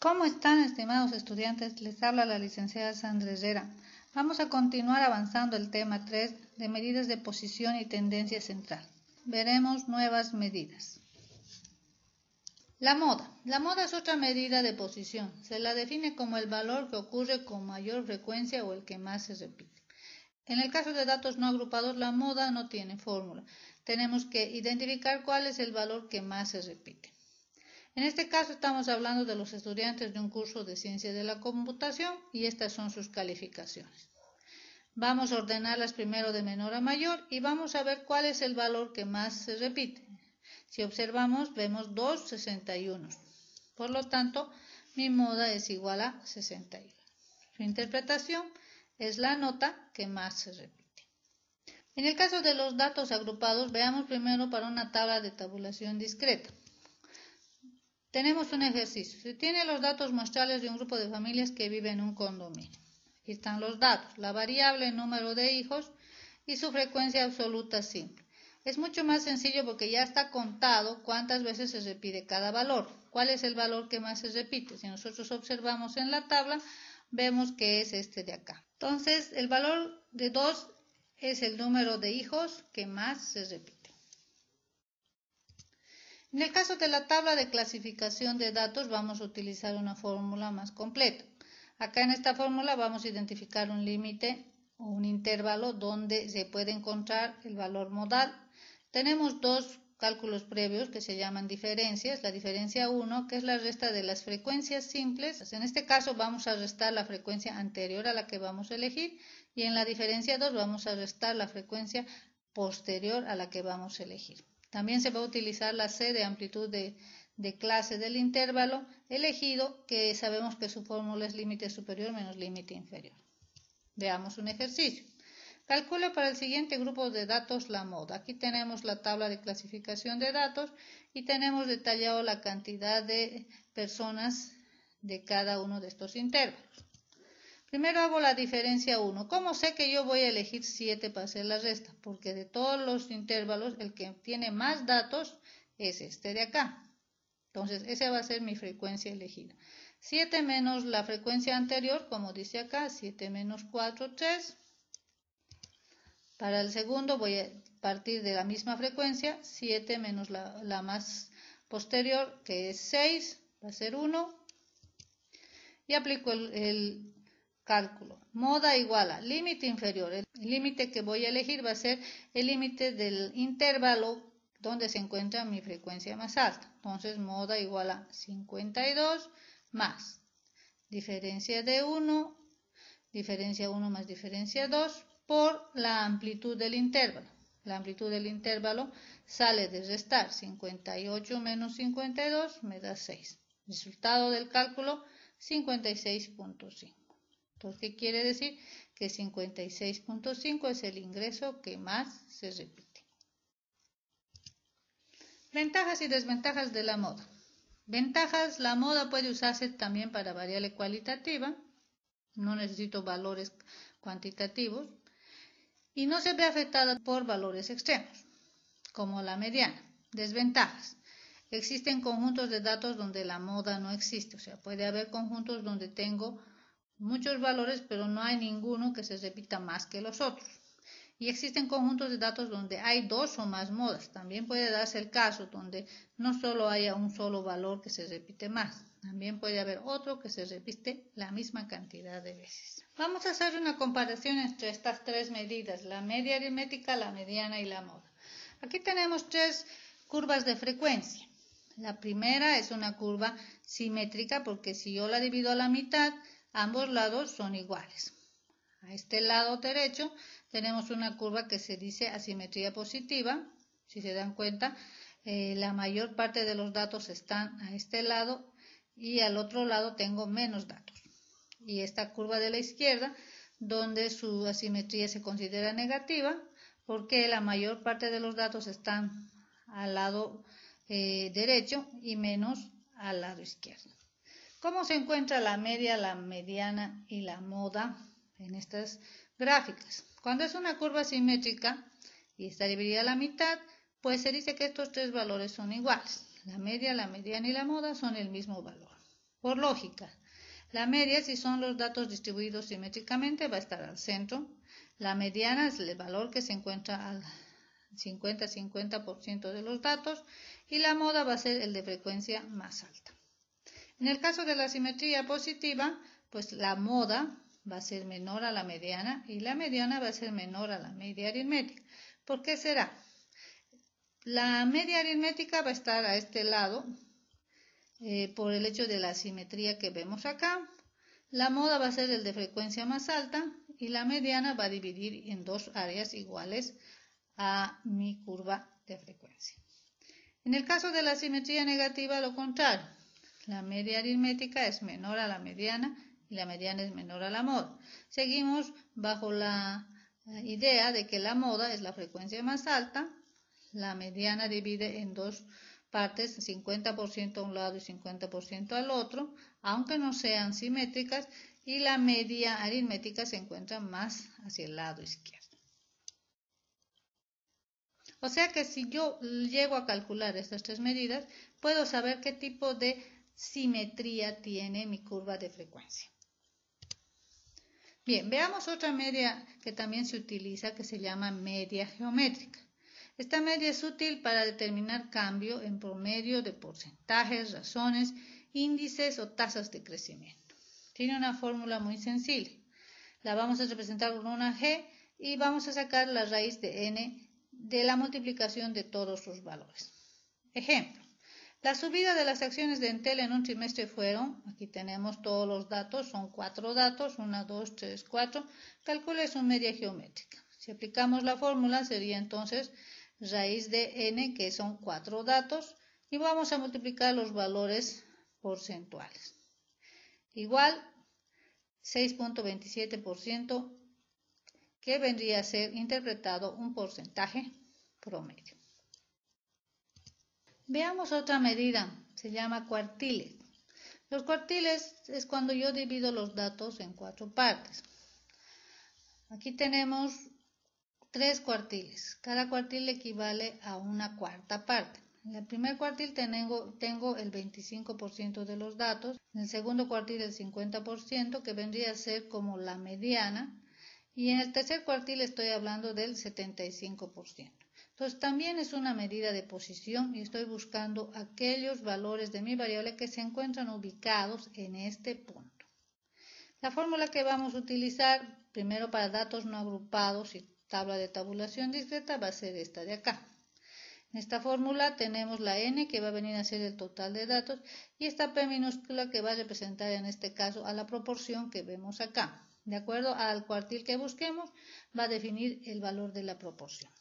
¿Cómo están, estimados estudiantes? Les habla la licenciada Sandra Herrera. Vamos a continuar avanzando el tema 3 de medidas de posición y tendencia central. Veremos nuevas medidas. La moda. La moda es otra medida de posición. Se la define como el valor que ocurre con mayor frecuencia o el que más se repite. En el caso de datos no agrupados, la moda no tiene fórmula. Tenemos que identificar cuál es el valor que más se repite. En este caso estamos hablando de los estudiantes de un curso de Ciencia de la Computación y estas son sus calificaciones. Vamos a ordenarlas primero de menor a mayor y vamos a ver cuál es el valor que más se repite. Si observamos, vemos 2,61. Por lo tanto, mi moda es igual a 61. Su interpretación es la nota que más se repite. En el caso de los datos agrupados, veamos primero para una tabla de tabulación discreta. Tenemos un ejercicio. Se tiene los datos muestrales de un grupo de familias que vive en un condominio. Aquí están los datos, la variable número de hijos y su frecuencia absoluta simple. Es mucho más sencillo porque ya está contado cuántas veces se repite cada valor. ¿Cuál es el valor que más se repite? Si nosotros observamos en la tabla, vemos que es este de acá. Entonces, el valor de 2 es el número de hijos que más se repite. En el caso de la tabla de clasificación de datos vamos a utilizar una fórmula más completa. Acá en esta fórmula vamos a identificar un límite o un intervalo donde se puede encontrar el valor modal. Tenemos dos cálculos previos que se llaman diferencias. La diferencia 1, que es la resta de las frecuencias simples. En este caso vamos a restar la frecuencia anterior a la que vamos a elegir y en la diferencia 2 vamos a restar la frecuencia posterior a la que vamos a elegir. También se va a utilizar la C de amplitud de clase del intervalo elegido, que sabemos que su fórmula es límite superior menos límite inferior. Veamos un ejercicio. Calcula para el siguiente grupo de datos la moda. Aquí tenemos la tabla de clasificación de datos y tenemos detallado la cantidad de personas de cada uno de estos intervalos. Primero hago la diferencia 1. ¿Cómo sé que yo voy a elegir 7 para hacer la resta? Porque de todos los intervalos, el que tiene más datos es este de acá. Entonces, esa va a ser mi frecuencia elegida. 7 menos la frecuencia anterior, como dice acá, 7 menos 4, 3. Para el segundo voy a partir de la misma frecuencia, 7 menos la más posterior, que es 6, va a ser 1. Y aplico el cálculo. Moda igual a límite inferior. El límite que voy a elegir va a ser el límite del intervalo donde se encuentra mi frecuencia más alta. Entonces, moda igual a 52 más diferencia de 1, diferencia 1 más diferencia 2 por la amplitud del intervalo. La amplitud del intervalo sale de restar 58 menos 52 me da 6. Resultado del cálculo 56.5. Entonces, ¿qué quiere decir? Que 56.5 es el ingreso que más se repite. Ventajas y desventajas de la moda. Ventajas: la moda puede usarse también para variable cualitativa, no necesito valores cuantitativos, y no se ve afectada por valores extremos, como la mediana. Desventajas: existen conjuntos de datos donde la moda no existe, o sea, puede haber conjuntos donde tengo muchos valores, pero no hay ninguno que se repita más que los otros. Y existen conjuntos de datos donde hay dos o más modas. También puede darse el caso donde no solo haya un solo valor que se repite más, también puede haber otro que se repite la misma cantidad de veces. Vamos a hacer una comparación entre estas tres medidas, la media aritmética, la mediana y la moda. Aquí tenemos tres curvas de frecuencia. La primera es una curva simétrica porque si yo la divido a la mitad, ambos lados son iguales. A este lado derecho tenemos una curva que se dice asimetría positiva. Si se dan cuenta, la mayor parte de los datos están a este lado y al otro lado tengo menos datos. Y esta curva de la izquierda, donde su asimetría se considera negativa, porque la mayor parte de los datos están al lado derecho y menos al lado izquierdo. ¿Cómo se encuentra la media, la mediana y la moda en estas gráficas? Cuando es una curva simétrica y está dividida a la mitad, pues se dice que estos tres valores son iguales. La media, la mediana y la moda son el mismo valor. Por lógica, la media, si son los datos distribuidos simétricamente, va a estar al centro. La mediana es el valor que se encuentra al 50-50% de los datos y la moda va a ser el de frecuencia más alta. En el caso de la simetría positiva, pues la moda va a ser menor a la mediana y la mediana va a ser menor a la media aritmética. ¿Por qué será? La media aritmética va a estar a este lado por el hecho de la simetría que vemos acá. La moda va a ser el de frecuencia más alta y la mediana va a dividir en dos áreas iguales a mi curva de frecuencia. En el caso de la simetría negativa, lo contrario. La media aritmética es menor a la mediana y la mediana es menor a la moda. Seguimos bajo la idea de que la moda es la frecuencia más alta, la mediana divide en dos partes, 50% a un lado y 50% al otro, aunque no sean simétricas, y la media aritmética se encuentra más hacia el lado izquierdo. O sea que si yo llego a calcular estas tres medidas, puedo saber qué tipo de simetría tiene mi curva de frecuencia. Bien, veamos otra media que también se utiliza, que se llama media geométrica. Esta media es útil para determinar cambio en promedio de porcentajes, razones, índices o tasas de crecimiento. Tiene una fórmula muy sencilla. La vamos a representar con una G y vamos a sacar la raíz de n de la multiplicación de todos sus valores. Ejemplo, la subida de las acciones de Entel en un trimestre fueron, aquí tenemos todos los datos, son 4 datos, 1, 2, 3, 4, calcule su media geométrica. Si aplicamos la fórmula sería entonces raíz de n, que son 4 datos, y vamos a multiplicar los valores porcentuales. Igual 6.27%, que vendría a ser interpretado un porcentaje promedio. Veamos otra medida, se llama cuartiles. Los cuartiles es cuando yo divido los datos en 4 partes. Aquí tenemos 3 cuartiles, cada cuartil equivale a una cuarta parte. En el primer cuartil tengo el 25% de los datos, en el segundo cuartil el 50%, que vendría a ser como la mediana, y en el tercer cuartil estoy hablando del 75%. Entonces también es una medida de posición y estoy buscando aquellos valores de mi variable que se encuentran ubicados en este punto. La fórmula que vamos a utilizar primero para datos no agrupados y tabla de tabulación discreta va a ser esta de acá. En esta fórmula tenemos la n, que va a venir a ser el total de datos, y esta p minúscula, que va a representar en este caso a la proporción que vemos acá. De acuerdo al cuartil que busquemos, va a definir el valor de la proporción.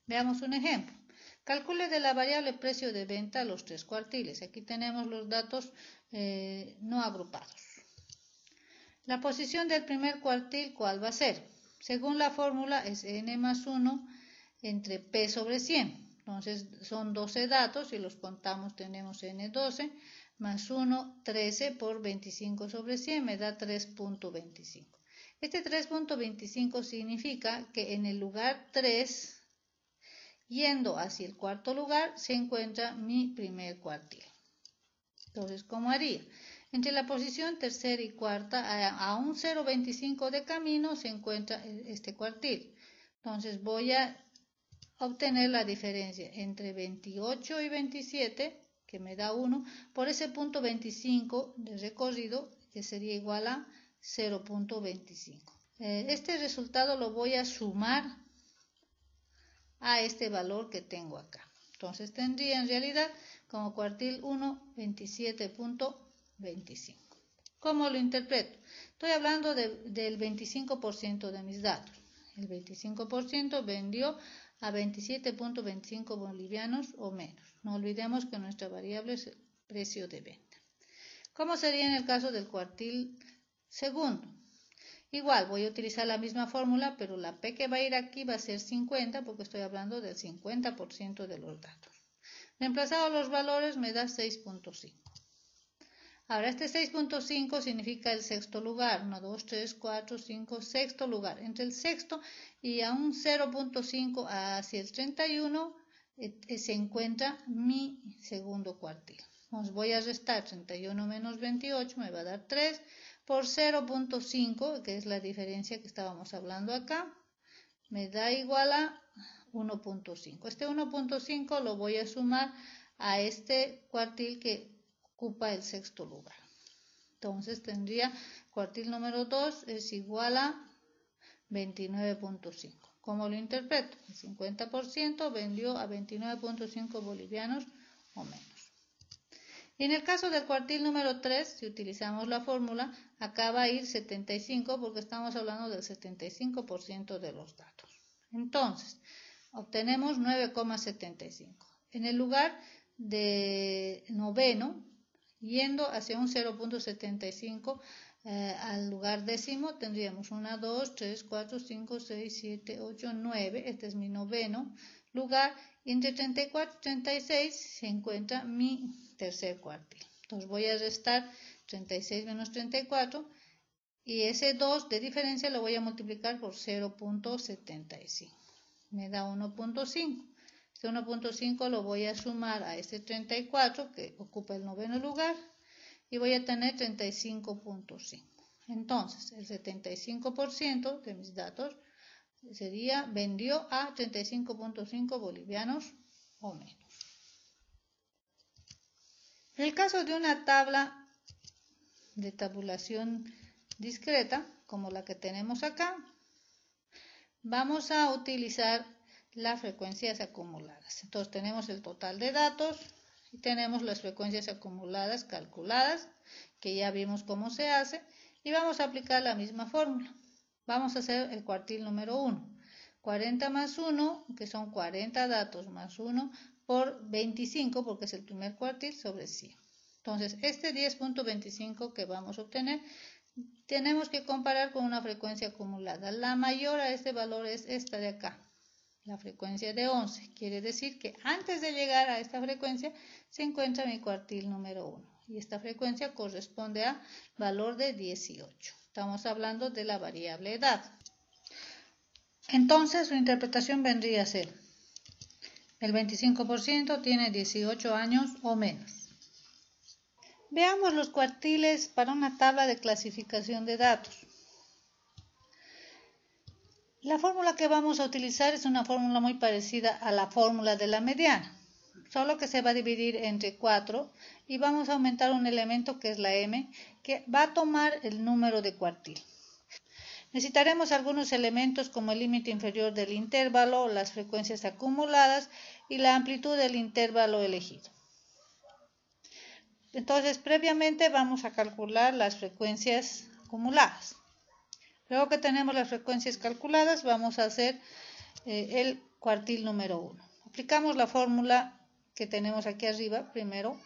Veamos un ejemplo. Calcule de la variable precio de venta los 3 cuartiles. Aquí tenemos los datos no agrupados. La posición del primer cuartil, ¿cuál va a ser? Según la fórmula es n más 1 entre p sobre 100. Entonces son 12 datos y los contamos, tenemos n12 más 1, 13 por 25 sobre 100 me da 3.25. Este 3.25 significa que en el lugar 3, yendo hacia el cuarto lugar, se encuentra mi primer cuartil. Entonces, ¿cómo haría? Entre la posición tercera y cuarta, a un 0.25 de camino, se encuentra este cuartil. Entonces, voy a obtener la diferencia entre 28 y 27, que me da 1, por ese punto 25 de recorrido, que sería igual a 0.25. Este resultado lo voy a sumar a este valor que tengo acá. Entonces tendría en realidad como cuartil 1, 27.25. ¿Cómo lo interpreto? Estoy hablando del 25% de mis datos. El 25% vendió a 27.25 bolivianos o menos. No olvidemos que nuestra variable es el precio de venta. ¿Cómo sería en el caso del cuartil segundo? Igual voy a utilizar la misma fórmula, pero la P que va a ir aquí va a ser 50 porque estoy hablando del 50% de los datos. Reemplazado los valores me da 6.5. Ahora este 6.5 significa el sexto lugar, 1, 2, 3, 4, 5, sexto lugar. Entre el sexto y a un 0.5 hacia el 31 se encuentra mi segundo cuartil. Entonces voy a restar 31 menos 28, me va a dar 3 por 0.5, que es la diferencia que estábamos hablando acá, me da igual a 1.5. Este 1.5 lo voy a sumar a este cuartil que ocupa el sexto lugar. Entonces tendría cuartil número 2 es igual a 29.5. ¿Cómo lo interpreto? El 50% vendió a 29.5 bolivianos o menos. Y en el caso del cuartil número 3, si utilizamos la fórmula, acá va a ir 75 porque estamos hablando del 75% de los datos. Entonces, obtenemos 9,75. En el lugar de noveno, yendo hacia un 0.75 al lugar décimo, tendríamos 1, 2, 3, 4, 5, 6, 7, 8, 9. Este es mi noveno lugar. Y entre 34 y 36 se encuentra mi tercer cuartil. Entonces voy a restar 36 menos 34 y ese 2 de diferencia lo voy a multiplicar por 0.75. Me da 1.5. Este 1.5 lo voy a sumar a este 34 que ocupa el noveno lugar y voy a tener 35.5. Entonces el 75% de mis datos sería vendió a 35.5 bolivianos o menos. En el caso de una tabla de tabulación discreta, como la que tenemos acá, vamos a utilizar las frecuencias acumuladas. Entonces tenemos el total de datos y tenemos las frecuencias acumuladas calculadas, que ya vimos cómo se hace, y vamos a aplicar la misma fórmula. Vamos a hacer el cuartil número 1. 40 más 1, que son 40 datos más 1, por 25, porque es el primer cuartil, sobre 100. Entonces, este 10.25 que vamos a obtener, tenemos que comparar con una frecuencia acumulada. La mayor a este valor es esta de acá, la frecuencia de 11. Quiere decir que antes de llegar a esta frecuencia se encuentra mi cuartil número 1. Y esta frecuencia corresponde a valor de 18. Estamos hablando de la variable edad. Entonces su interpretación vendría a ser: el 25% tiene 18 años o menos. Veamos los cuartiles para una tabla de clasificación de datos. La fórmula que vamos a utilizar es una fórmula muy parecida a la fórmula de la mediana, solo que se va a dividir entre 4 y vamos a aumentar un elemento que es la m, que va a tomar el número de cuartil. Necesitaremos algunos elementos como el límite inferior del intervalo, las frecuencias acumuladas y la amplitud del intervalo elegido. Entonces, previamente vamos a calcular las frecuencias acumuladas. Luego que tenemos las frecuencias calculadas, vamos a hacer el cuartil número 1. Aplicamos la fórmula que tenemos aquí arriba. Primero,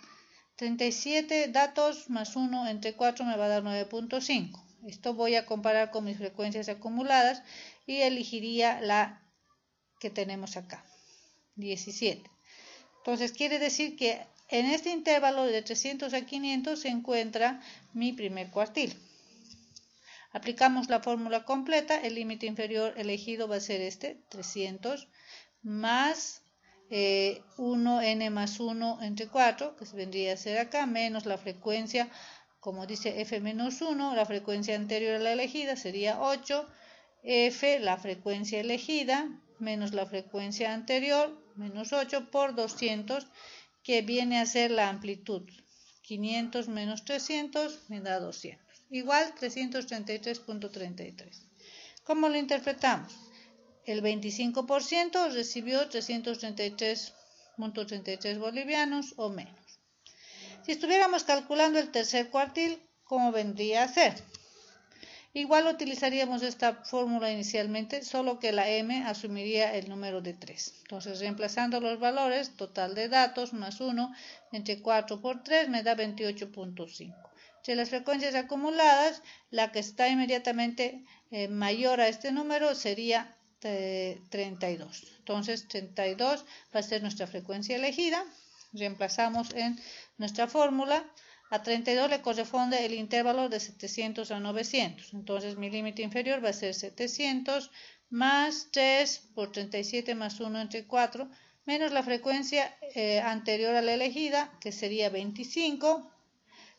37 datos más 1 entre 4 me va a dar 9.5. Esto voy a comparar con mis frecuencias acumuladas y elegiría la que tenemos acá, 17. Entonces quiere decir que en este intervalo de 300 a 500 se encuentra mi primer cuartil. Aplicamos la fórmula completa, el límite inferior elegido va a ser este, 300 más 1n más 1 entre 4, que vendría a ser acá, menos la frecuencia, como dice f menos 1, la frecuencia anterior a la elegida sería 8, f, la frecuencia elegida, menos la frecuencia anterior, menos 8 por 200, que viene a ser la amplitud. 500 menos 300 me da 200. Igual 333.33. ¿Cómo lo interpretamos? El 25% recibió 333.33 bolivianos o menos. Si estuviéramos calculando el tercer cuartil, ¿cómo vendría a ser? Igual utilizaríamos esta fórmula inicialmente, solo que la m asumiría el número de 3. Entonces, reemplazando los valores, total de datos más 1 entre 4 por 3 me da 28.5. Entre las frecuencias acumuladas, la que está inmediatamente mayor a este número sería 32. Entonces, 32 va a ser nuestra frecuencia elegida. Reemplazamos en nuestra fórmula. A 32 le corresponde el intervalo de 700 a 900. Entonces, mi límite inferior va a ser 700 más 3 por 37 más 1 entre 4. menos la frecuencia anterior a la elegida, que sería 25,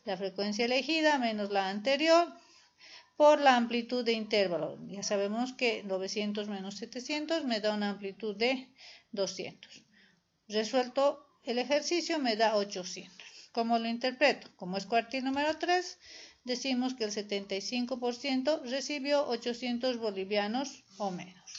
la frecuencia elegida menos la anterior, por la amplitud de intervalo. Ya sabemos que 900 menos 700 me da una amplitud de 200. Resuelto el ejercicio me da 800. ¿Cómo lo interpreto? Como es cuartil número 3, decimos que el 75% recibió 800 bolivianos o menos.